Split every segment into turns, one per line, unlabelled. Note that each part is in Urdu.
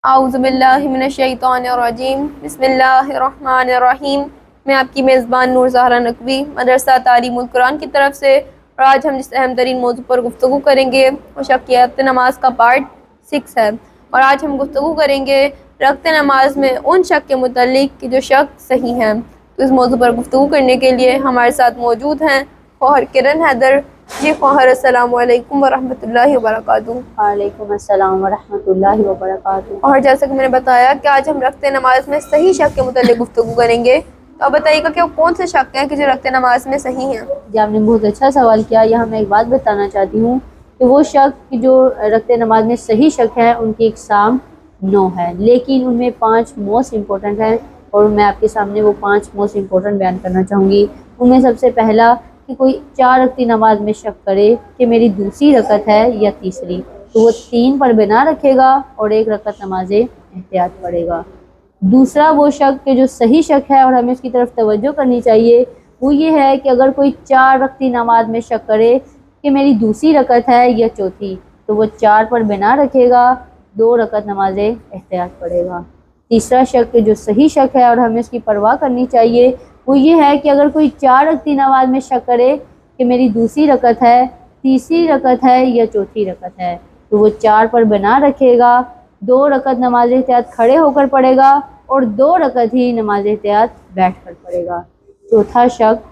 اعوذ باللہ من الشیطان الرجیم، بسم اللہ الرحمن الرحیم۔ میں آپ کی میزبان نور زہرا نقوی مدرسہ تعلیم القرآن کی طرف سے، اور آج ہم جس اہم ترین موضوع پر گفتگو کریں گے وہ شکیات نماز کا پارٹ 6 ہے، اور آج ہم گفتگو کریں گے رکعت نماز میں ان شک کے متعلق کہ جو شک صحیح ہیں۔ تو اس موضوع پر گفتگو کرنے کے لیے ہمارے ساتھ موجود ہیں خواہر کرن حیدر۔ جی خواہر، السلام علیکم ورحمۃ اللہ وبرکاتہ۔
وعلیکم السلام ورحمۃ اللہ وبرکاتہ۔
اور جیسا کہ میں نے بتایا کہ آج ہم رکعت نماز میں صحیح شک کے متعلق گفتگو کریں گے، تو آپ بتائیے گا کہ وہ کون سے شک ہیں کہ جو رکعت نماز میں صحیح ہیں؟
جی آپ نے بہت اچھا سوال کیا۔ یہاں میں ایک بات بتانا چاہتی ہوں کہ وہ شک جو رکعت نماز میں صحیح شک ہے ان کی اقسام 9 ہے، لیکن ان میں 5 موسٹ امپورٹنٹ ہیں، اور میں آپ کے سامنے وہ 5 موسٹ امپورٹنٹ بیان کرنا چاہوں گی۔ ان میں سب سے پہلا کہ کوئی 4 رکعتی نماز میں شک کرے کہ میری دوسری رکعت ہے یا تیسری، تو وہ 3 پر بنا رکھے گا اور 1 رکعت نماز احتیاط پڑھے گا۔ دوسرا وہ شک کہ جو صحیح شک ہے اور ہمیں اس کی طرف توجہ کرنی چاہیے، وہ یہ ہے کہ اگر کوئی 4 رکعتی نماز میں شک کرے کہ میری دوسری رکعت ہے یا چوتھی، تو وہ 4 پر بنا رکھے گا، 2 رکعت نماز احتیاط پڑھے گا۔ تیسرا شک کہ جو صحیح شک ہے اور ہمیں اس کی پرواہ کرنی چاہیے، وہ یہ ہے کہ اگر کوئی 4 رکعتی نماز میں شک کرے کہ میری دوسری رکعت ہے، تیسری رکعت ہے یا چوتھی رکعت ہے، تو وہ 4 پر بنا رکھے گا، 2 رکعت نماز احتیاط کھڑے ہو کر پڑھے گا اور 2 رکعت ہی نماز احتیاط بیٹھ کر پڑھے گا۔ چوتھا شک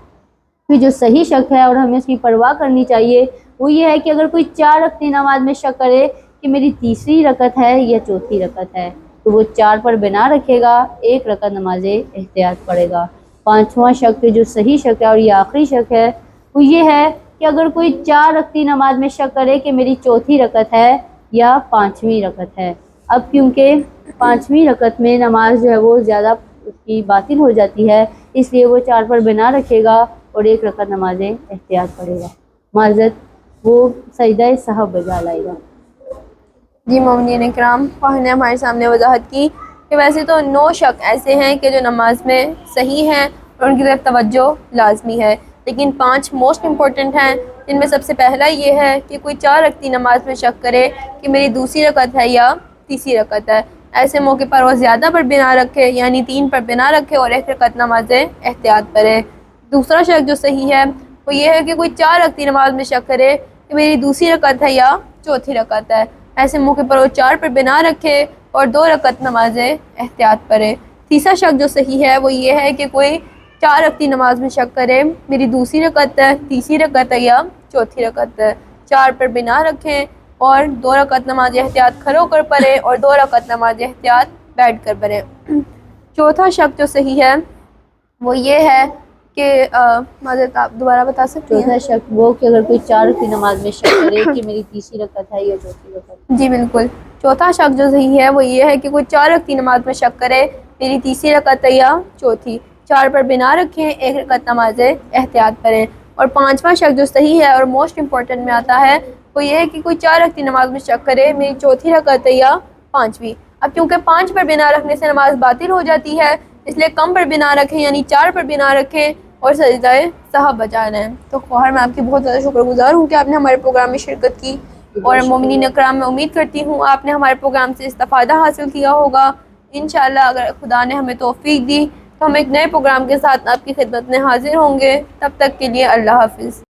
کہ جو صحیح شک ہے اور ہمیں اس کی پرواہ کرنی چاہیے، وہ یہ ہے کہ اگر کوئی 4 رکعتی نماز میں شک کرے کہ میری تیسری رکعت ہے یا چوتھی رکعت ہے، تو وہ 4 پر بنا رکھے گا، 1 رکعت نماز احتیاط پڑھے گا۔ پانچواں شک کہ جو صحیح شک ہے اور یہ آخری شک ہے، وہ یہ ہے کہ اگر کوئی 4 رکعتی نماز میں شک کرے کہ میری چوتھی رکعت ہے یا 5ویں رکعت ہے، اب کیونکہ 5ویں رکعت میں نماز جو ہے وہ زیادہ اس کی باطل ہو جاتی ہے، اس لیے وہ 4 پر بنا رکھے گا اور 1 رکعت نماز احتیاط پڑھے گا۔ معذرت، وہ سجدہ سہو بجا لائے گا۔
جی مومنین اکرام، خواہر نے ہمارے سامنے وضاحت کی کہ ویسے تو 9 شک ایسے ہیں کہ جو نماز میں صحیح ہیں اور ان کی طرف توجہ لازمی ہے، لیکن 5 موسٹ امپورٹنٹ ہیں، جن میں سب سے پہلا یہ ہے کہ کوئی 4 رکعتی نماز میں شک کرے کہ میری دوسری رکعت ہے یا تیسری رکعت ہے، ایسے موقع پر وہ زیادہ پر بنا رکھے، یعنی 3 پر بنا رکھے اور 1 رکعت نماز احتیاط پڑھے۔ دوسرا شک جو صحیح ہے وہ یہ ہے کہ کوئی 4 رکعتی نماز میں شک کرے کہ میری دوسری رکعت ہے یا چوتھی رکعت ہے، ایسے موقع پر وہ 4 پر بنا رکھے اور 2 رکعت نماز احتیاط پڑھے۔ تیسرا شک جو صحیح ہے وہ یہ ہے کہ کوئی 4 رکعتی نماز میں شک کرے میری دوسری رکعت ہے، تیسری رکعت ہے یا چوتھی رکعت ہے، 4 پر بنا رکھیں اور 2 رکعت نماز احتیاط کھڑے ہو کر پڑھے اور 2 رکعت نماز احتیاط بیٹھ کر پڑھے۔ چوتھا شک جو صحیح ہے وہ یہ ہے کہ معذرت آپ دوبارہ بتا سکتی ہیں؟
چوتھا شک وہ کہ اگر کوئی 4 رکعتی نماز میں شک کرے کہ میری تیسری رکعت ہے یا چوتھی رکعت۔
جی بالکل، چوتھا شک جو صحیح ہے وہ یہ ہے کہ کوئی 4 رکعتی نماز میں شک کرے میری تیسری رکعت ہے یا چوتھی، 4 پر بنا رکھیں، 1 رکعت نماز احتیاط پڑھیں۔ اور 5واں شک جو صحیح ہے اور موسٹ امپورٹنٹ میں آتا ہے وہ یہ ہے کہ کوئی 4 رکعتی نماز میں شک کرے میری چوتھی رکعت ہے یا 5ویں۔ اب کیونکہ 5 پر بنا رکھنے سے نماز باطل ہو جاتی ہے، اس لیے کم پر بنا رکھیں، یعنی 4 پر بنا رکھیں اور سجدہ سہو بجا لیں۔ تو خواہر میں آپ کی بہت زیادہ شکر گزار ہوں کہ آپ نے ہمارے پروگرام میں شرکت کی، اور مومنین اکرام میں امید کرتی ہوں آپ نے ہمارے پروگرام سے استفادہ حاصل کیا ہوگا۔ انشاءاللہ اگر خدا نے ہمیں توفیق دی تو ہم ایک نئے پروگرام کے ساتھ آپ کی خدمت میں حاضر ہوں گے۔ تب تک کے لیے اللہ حافظ۔